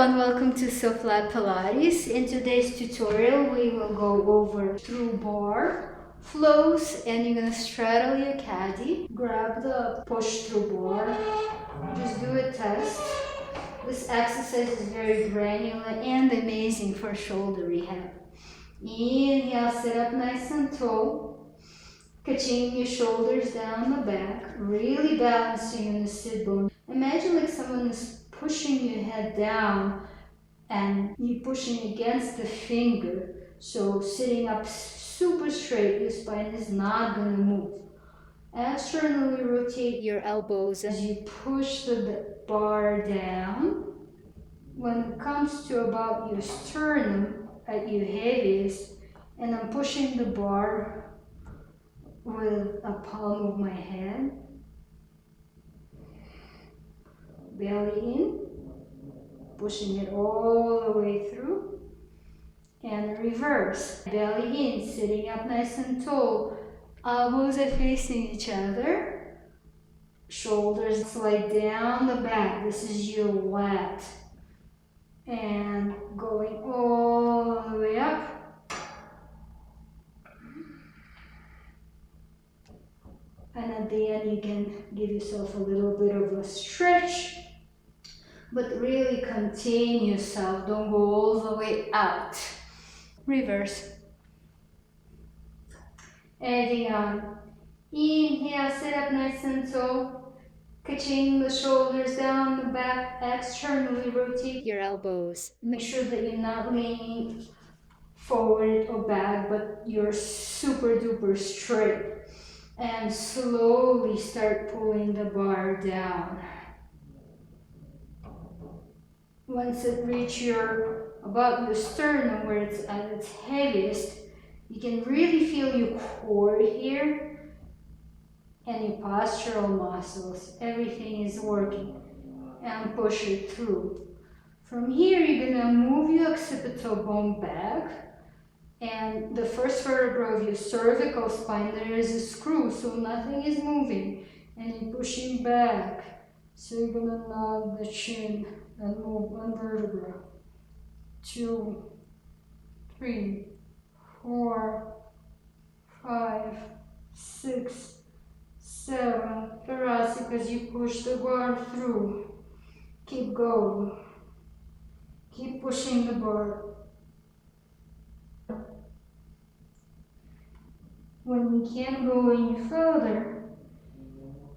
and welcome to SOFLY Pilates. In today's tutorial, we will go over through bar, flows, and you're going to straddle your caddy. Grab the push through bar. Just do a test. This exercise is very granular and amazing for shoulder rehab. Inhale, sit up nice and tall. Catching your shoulders down the back. Really balancing in the sit bone. Imagine like someone is pushing your head down and you pushing against the finger. So sitting up super straight, your spine is not going to move. Externally rotate your elbows as you push the bar down. When it comes to about your sternum at your heaviest, and I'm pushing the bar with a palm of my hand. Belly in, pushing it all the way through, and reverse. Belly in, sitting up nice and tall. Elbows are facing each other. Shoulders slide down the back. This is your lat. And going all the way up. And at the end, you can give yourself a little bit of a stretch. But really contain yourself, don't go all the way out. Reverse. Adding on. Inhale, sit up nice and tall. Catching the shoulders down the back, externally rotate your elbows. Make sure that you're not leaning forward or back, but you're super duper straight. And slowly start pulling the bar down. Once it reaches about your sternum where it's at its heaviest, you can really feel your core here and your postural muscles. Everything is working, and push it through. From here, you're going to move your occipital bone back, and the first vertebra of your cervical spine, there is a screw, so nothing is moving, and you're pushing back. So you're going to nod the chin and move one vertebra. 2, 3, 4, 5, 6, 7. Thoracic as you push the bar through. Keep going. Keep pushing the bar. When you can't go any further,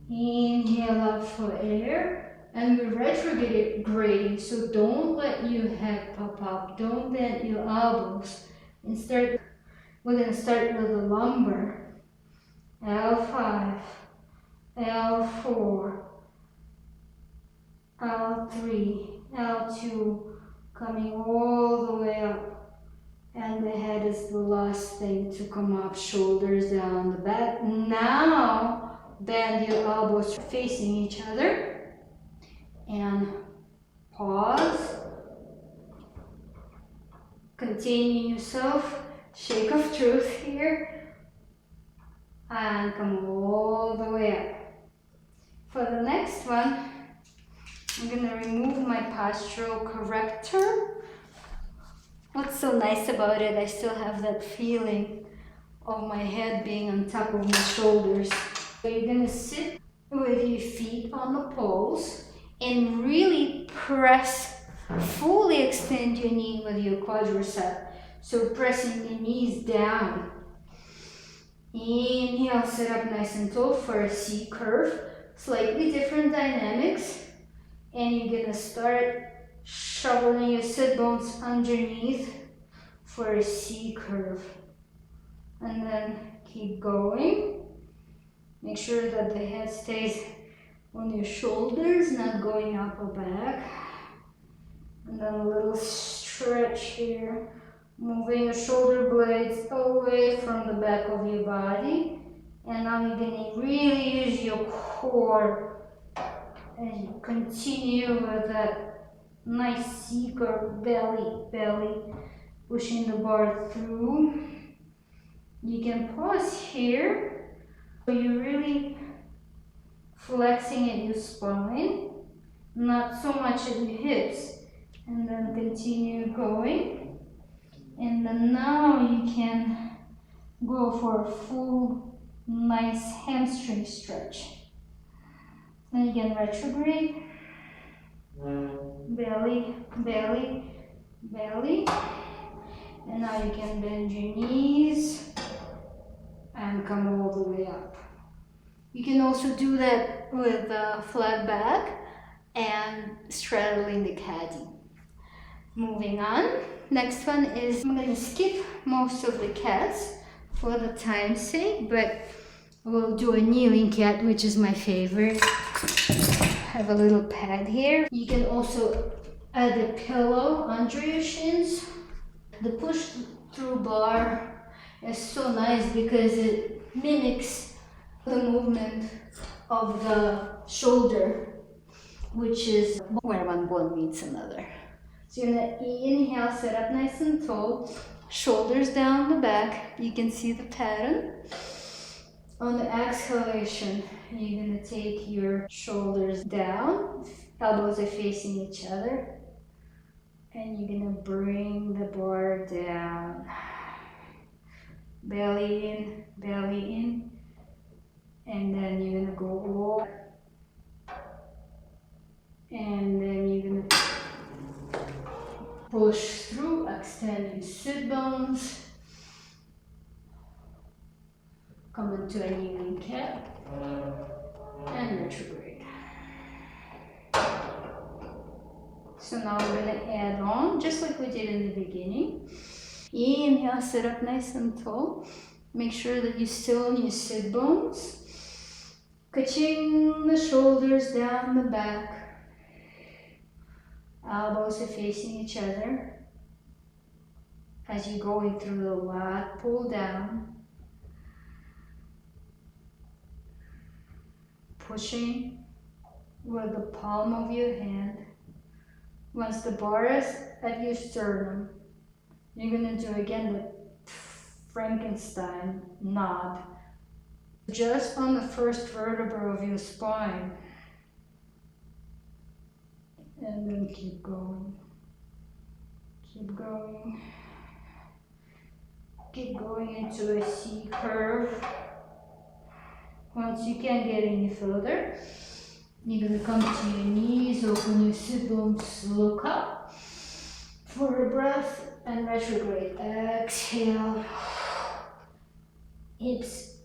inhale out for air. And we're retrograding, so don't let your head pop up. Don't bend your elbows. We're going to start with the lumbar. L5, L4, L3, L2, coming all the way up. And the head is the last thing to come up, shoulders down the back. Now, bend your elbows facing each other. And pause, containing yourself, shake of truth here, and come all the way up. For the next one, I'm going to remove my postural corrector. What's so nice about it, I still have that feeling of my head being on top of my shoulders. So you're going to sit with your feet on the poles, and really press, fully extend your knee with your quadricep. So pressing the knees down. Inhale, sit up nice and tall for a C curve. Slightly different dynamics. And you're going to start shoveling your sit bones underneath for a C curve. And then keep going. Make sure that the head stays on your shoulders, not going up or back. And then a little stretch here, moving your shoulder blades away from the back of your body. And now you're going to really use your core as you continue with that nice C curve, belly, pushing the bar through. You can pause here, so you really flexing at your spine, not so much at your hips. And then continue going. And then now you can go for a full nice hamstring stretch. And again, retrograde, belly, belly, belly. And now you can bend your knees and come all the way up. You can also do that with a flat back and straddling the caddy. Moving on, next one is, I'm going to skip most of the cats for the time's sake, but we'll do a kneeling cat, which is my favorite. Have a little pad here. You can also add a pillow under your shins. The push through bar is so nice because it mimics the movement of the shoulder, which is where one bone meets another. So you're gonna inhale, sit up nice and tall, shoulders down the back. You can see the pattern. On the exhalation, you're gonna take your shoulders down, elbows are facing each other, and you're gonna bring the bar down. Belly in, and then you're gonna go all, and then you're gonna push through, extend your sit bones, come into a kneeling cat, and retrograde. So now we're going to add on, just like we did in the beginning. Inhale, sit up nice and tall. Make sure that you still on your sit bones. Ka-ching, the shoulders down the back. Elbows are facing each other. As you're going through the lat, pull down. Pushing with the palm of your hand. Once the bar is at your sternum, you're going to do again the Frankenstein nod. Just on the first vertebra of your spine. And then keep going. Keep going. Keep going into a C curve. Once you can't get any further, you're going to come to your knees, open your sit bones, look up for a breath, and retrograde. Exhale. Hips.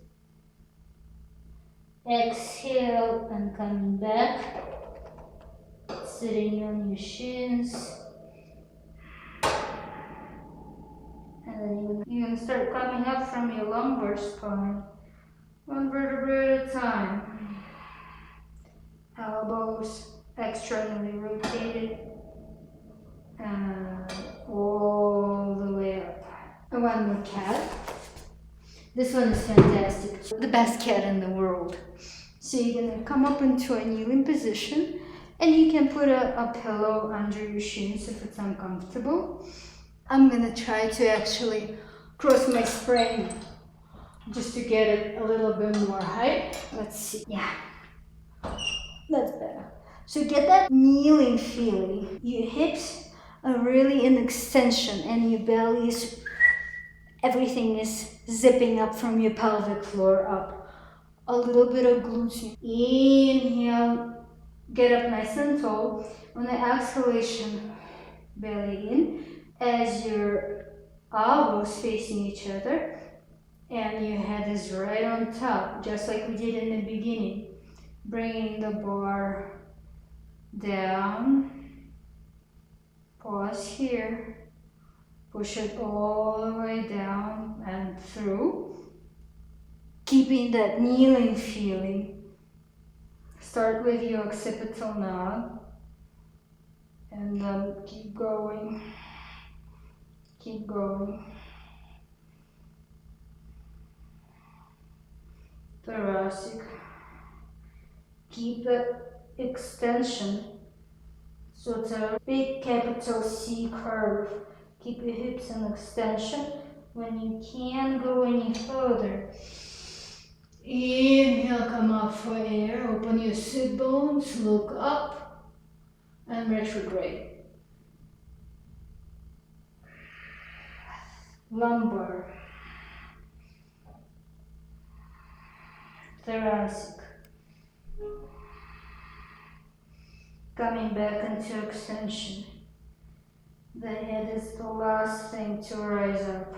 Exhale, and coming back. Sitting on your shins. And then you're going to start coming up from your lumbar spine. One vertebra at a time. Elbows externally rotated. And all the way up. And one more cat. This one is fantastic. The best cat in the world. So you're going to come up into a kneeling position. And you can put a pillow under your shins if it's uncomfortable. I'm going to try to actually cross my spine just to get it a little bit more height. Let's see. Yeah, that's better. So get that kneeling feeling. Your hips are really in extension and your belly is, everything is zipping up from your pelvic floor up. A little bit of glutes. Inhale, get up nice and tall. On the exhalation, belly in. As your elbows facing each other and your head is right on top, just like we did in the beginning. Bringing the bar down, pause here, push it all the way down and through, keeping that kneeling feeling. Start with your occipital nod and then keep going. Keep going. Thoracic. Keep the extension. So it's a big capital C curve. Keep your hips in extension. When you can't go any further, inhale, come up for air. Open your sit bones, look up, and retrograde. lumbar, thoracic. Coming back into extension. The head is the last thing to rise up.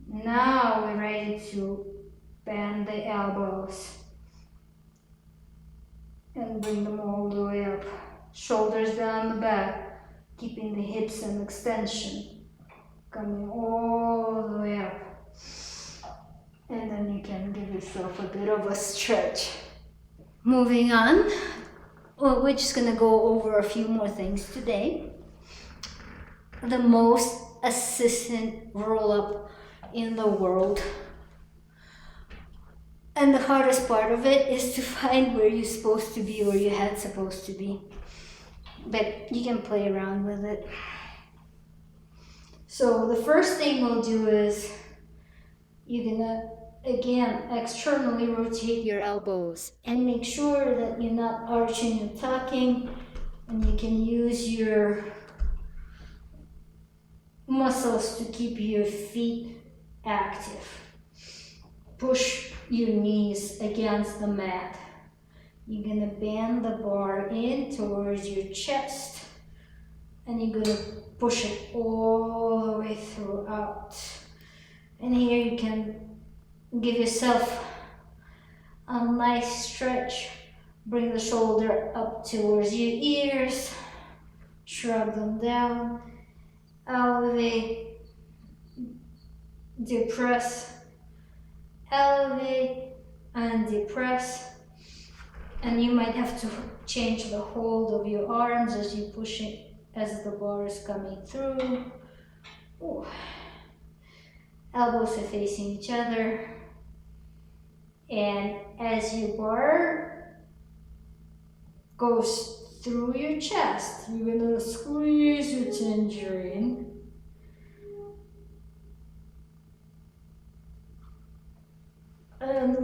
Now we're ready to bend the elbows and bring them all the way up. Shoulders down the back, keeping the hips in extension. Coming all the way up. And then you can give yourself a bit of a stretch. Moving on. Well, we're just gonna go over a few more things today. The most assistant roll-up in the world. And the hardest part of it is to find where you're supposed to be, where your head's supposed to be. But you can play around with it. So the first thing we'll do is you're gonna, again, externally rotate your elbows and make sure that you're not arching and tucking, and you can use your muscles to keep your feet active. Push your knees against the mat. You're gonna bend the bar in towards your chest, and you're gonna push it all the way throughout. And here you can give yourself a nice stretch. Bring the shoulder up towards your ears, shrug them down, elevate, depress, elevate and depress. And you might have to change the hold of your arms as you push it, as the bar is coming through. Ooh. Elbows are facing each other. And as your bar goes through your chest, you're gonna squeeze your tangerine. And